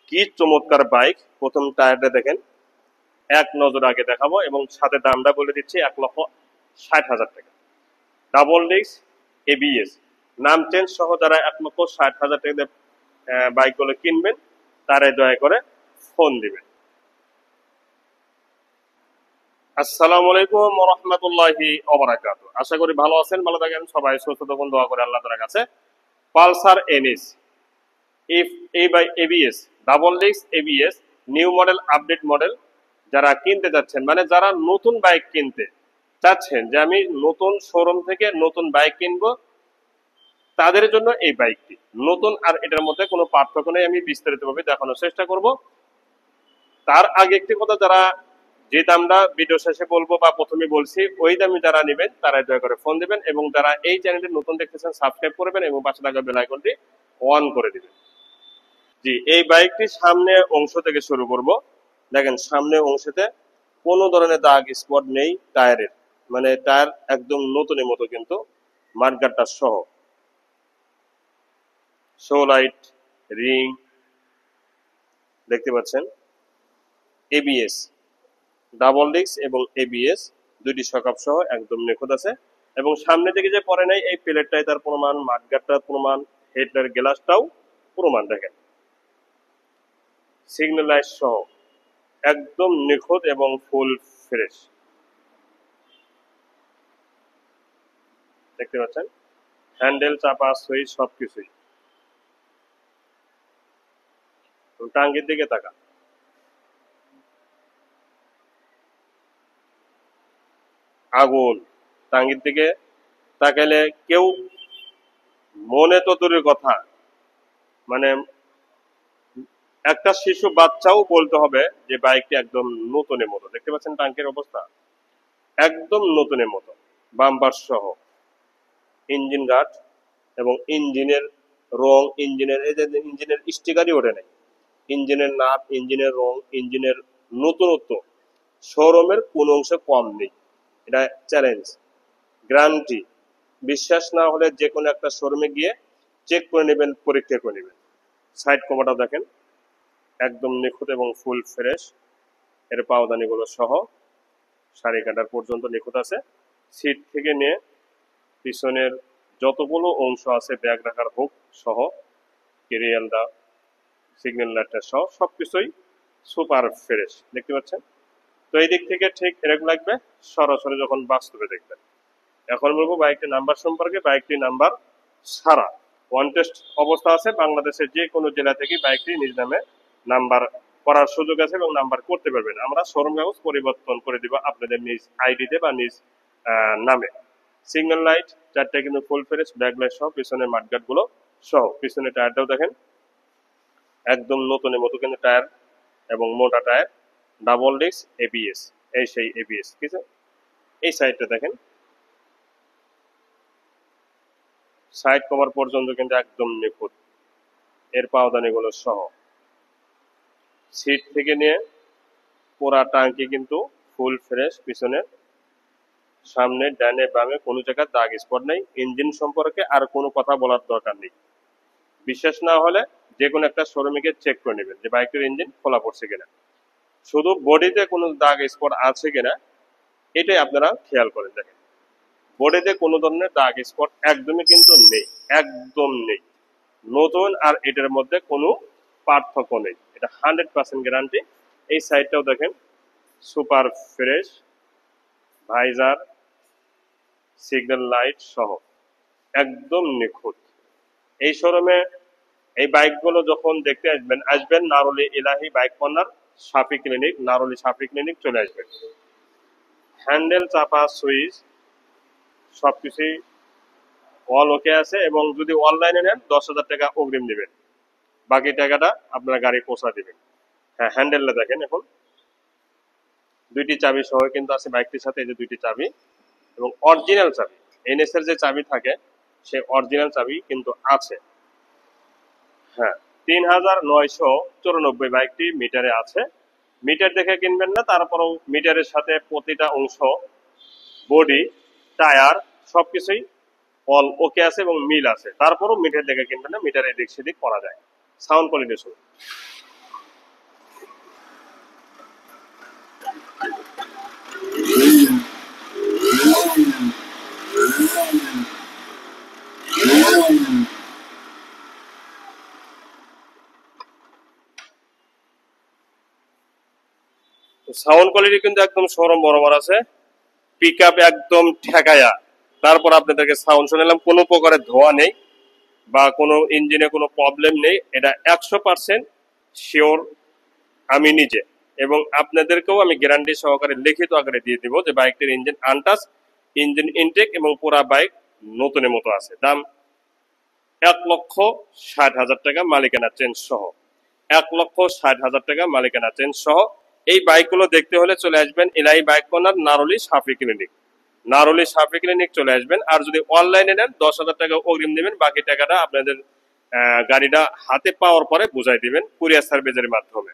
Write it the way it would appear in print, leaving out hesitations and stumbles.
কি চমৎকার বাইক। প্রথম টায়ারটা দেখেন, এক নজর আগে দেখাবো এবং সাথে দামটা বলে দিচ্ছি 1,60,000 টাকা। ডাবল ডিস্ক এবিএস, নাম চেঞ্জ সহ যারা 1,60,000 টাকা দিয়ে বাইকগুলো কিনবেন তারাই দয়া করে ফোন দিবেন। আসসালামু আলাইকুম ওয়া রাহমাতুল্লাহি ওয়া বারাকাতুহু। আশা করি ভালো আছেন, ভালো থাকেন, সবাই সুস্থ থাকুন, দোয়া করে আল্লাহ তাআলার কাছে। Pulsar NS F A by ABS, double disc ABS, new model, update model যারা কিনতে যাচ্ছেন, মানে যারা নতুন বাইক কিনতে চাচ্ছেন যে আমি নতুন শোরুম থেকে নতুন বাইক কিনবো, তাদের জন্য এই বাইকটি নতুন। আর এটার মধ্যে কোনো পার্থক্য নেই, আমি বিস্তারিতভাবে দেখানোর চেষ্টা করব। তার আগে একটি কথা, যারা যে দামটা ভিডিও শেষে বলবো বা প্রথমে বলছি ওই দামে যারা নেবেন তারাই দয়া করে ফোন দিবেন, এবং যারা এই চ্যানেলটি নতুন দেখতেছেন সাবস্ক্রাইব করবেন এবং পাশে থাকা বেল আইকনটি অন করে দিবেন। জি, এই বাইকটি সামনে অংশ থেকে শুরু করব। দেখেন সামনে অংশতে কোনো ধরনের দাগ স্পট নেই টায়ারের, মানে টায়ার একদম নতুনের মতো, কিন্তু মার্কারটা সহ শো লাইট, রিং দেখতে পাচ্ছেন। এবিএস, ডাবল ডিস্ক এবং এবিএস দুইটি সকাপ সহ একদম নিখুঁত আছে। এবং সামনে থেকে যে পরে নাই এই প্লেটটাই তার প্রমাণ, মাঠগাটটার প্রমাণ, হেডলাইট গ্লাসটাও প্রমাণ। দেখেন সিগন্যাল লাইট সহ একদম নিখুঁত এবং ফুল ফ্রেশ দেখতে পাচ্ছেন। হ্যান্ডেল, চাপা, সুইচ সবকিছুই। টাঙ্গির দিকে তাকা, আগুন। টাঙ্গির দিকে তাকাইলে কেউ মনে তো দূরের কথা, মানে একটা শিশু বাচ্চাও বলতে হবে যে বাইকটি একদম নতুনের মতো। দেখতে পাচ্ছেন টাঙ্কির অবস্থা একদম নতুনের মতো, বাম্পার সহ, ইঞ্জিন গার্ড এবং ইঞ্জিনের রং, ইঞ্জিনের এই যে ইঞ্জিনের স্টিকারই ওঠে নাই, ইঞ্জিনের নাট, ইঞ্জিনের রং, ইঞ্জিনের নতুনত্ব শোরুমের কোন অংশে কম নেই। এটা চ্যালেঞ্জ, গ্যারান্টি। বিশ্বাস না হলে যে কোনো একটা শোরুমে গিয়ে চেক করে নেবেন, পরীক্ষা করে নেবেন। সাইড কভারটা দেখেন একদম নিখুঁত এবং ফুল ফ্রেশ, এর পাওদানিগুলো সহ শাড়ি কাটার পর্যন্ত নিখুঁত আছে। সিট থেকে নিয়ে পিছনের যতগুলো অংশ আছে, ব্যাগ রাখার হুক সহ, কেরিয়ালটা, সিগন্যাল লাইটটা সহ সবকিছুই সুপার ফ্রেশ দেখতে পাচ্ছেন। তো এই দিক থেকে ঠিক এরকম লাগবে সরাসরি যখন বাস্তবে দেখবেন। এখন বলবো বাইকটির নাম্বার সম্পর্কে। বাইকটির নাম্বার সারা ওয়ান টেস্ট অবস্থা আছে, বাংলাদেশের যে কোনো জেলা থেকে বাইকটি নিজ নামে নাম্বার করার সুযোগ আছে এবং নাম্বার করতে পারবেন। আমরা শোরুম কাগজ পরিবর্তন করে দিব আপনাদের নিজ আইডিতে বা নিজ নামে। সিগন্যাল লাইট চারটে কিন্তু ফুল ফ্রেশ, ব্যাক লাইট সহ, পিছনের মাঠগার্ড গুলো সহ। পিছনের টায়ারটাও দেখেন একদম নতুনের মতো কিন্তু টায়ার এবং মোটা টায়ার, ডাবল ডিস্ক এবিএস, এই সেই এবিএস। ঠিক আছে, এই সাইডটা দেখেন, সাইড কভার পর্যন্ত কিন্তু একদম নিখুঁত, এর পাওদানিগুলো সহ। সিট থেকে নিয়ে পুরা টাঙ্কি কিন্তু ফুল ফ্রেশ, পিছনে সামনে ডানে বামে কোনো জায়গায় দাগ স্পট নেই। ইঞ্জিন সম্পর্কে আর কোনো কথা বলার দরকার নেই। বিশ্বাস না হলে যে কোনো একটা শোরুমে গিয়ে চেক করে নেবেন যে বাইকের ইঞ্জিন খোলা পড়ছে কিনা, শুধু বডিতে কোনো দাগ স্পট আছে কিনা এটাই আপনারা খেয়াল করেন। দেখেন বডিতে কোনো ধরনের দাগ স্পট একদমই কিন্তু নেই, একদম নেই। নতুন আর এটার মধ্যে কোনো পার্থক্য নেই, এটা 100% গ্যারান্টি। এই সাইডটাও দেখেন super fresh, visor, signal light সহ একদম নিখুঁত। এই শোরুমে এই বাইকগুলো যখন দেখতে আসবেন নারুলি ইলাহি বাইক কর্নার, সাফি ক্লিনিক, নারুলি সাফি ক্লিনিক চলে আসবেন। হ্যান্ডেল, চাপা, সুইচ সবকিছুই অল ওকে আছে, এবং যদি অনলাইনে নেন 10,000 টাকা অগ্রিম দিবেন, বাকি টাকাটা আপনারা গাড়ি পৌঁছা দিবেন। হ্যাঁ, হ্যান্ডেলটা দেখেন এখন দুইটি চাবি সহ কিন্তু আছে বাইকটির সাথে, এই যে দুইটি চাবি এবং অরিজিনাল চাবি, এনএস এর যে চাবি থাকে সেই অরিজিনাল চাবি কিন্তু আছে। হ্যাঁ, 3,994 বাইকটি মিটারে আছে। মিটার দেখে কিনবেন না, তারপরেও মিটারের সাথে প্রতিটা অংশ, বডি, টায়ার সবকিছুই অল ওকে আছে এবং মিল আছে। তারপরও মিটার দেখে কিনবেন না, মিটার এদিক সেদিক করা যায়। সাউন্ড কোয়ালিটি শুনুন, সাউন্ড কোয়ালিটি কিন্তু একদম সরম বরাবর আছে, পিক আপ একদম ঠেকায়া তারপর আপনাদেরকে সাউন্ড শোনালাম। কোনো প্রকারের ধোয়া নেই বা কোনো ইঞ্জিনে কোনো প্রবলেম নেই, এটা 100% শিওর আমি নিজে, এবং আপনাদেরকেও আমি গ্যারান্টি সহকারে লিখিত আকারে দিয়ে দিব যে বাইকটির ইঞ্জিন আনটাচ, ইঞ্জিন ইনটেক এবং পুরা বাইক নতুনের মতো আছে। দাম 1,60,000 টাকা মালিকানা চেঞ্জ সহ, 1,60,000 টাকা মালিকানা চেঞ্জ সহ। এই বাইকগুলো দেখতে হলে চলে আসবেন এলআই বাইক কর্নার, নারুলি সাফি ক্লিনিক, নারুলি সাফি ক্লিনিক চলে আসবেন। আর যদি অনলাইনে নেন 10,000 টাকা অগ্রিম দেবেন, বাকি টাকাটা আপনাদের গাড়িটা হাতে পাওয়ার পরে বুঝাই দিবেন কুরিয়ার সার্ভিসের মাধ্যমে।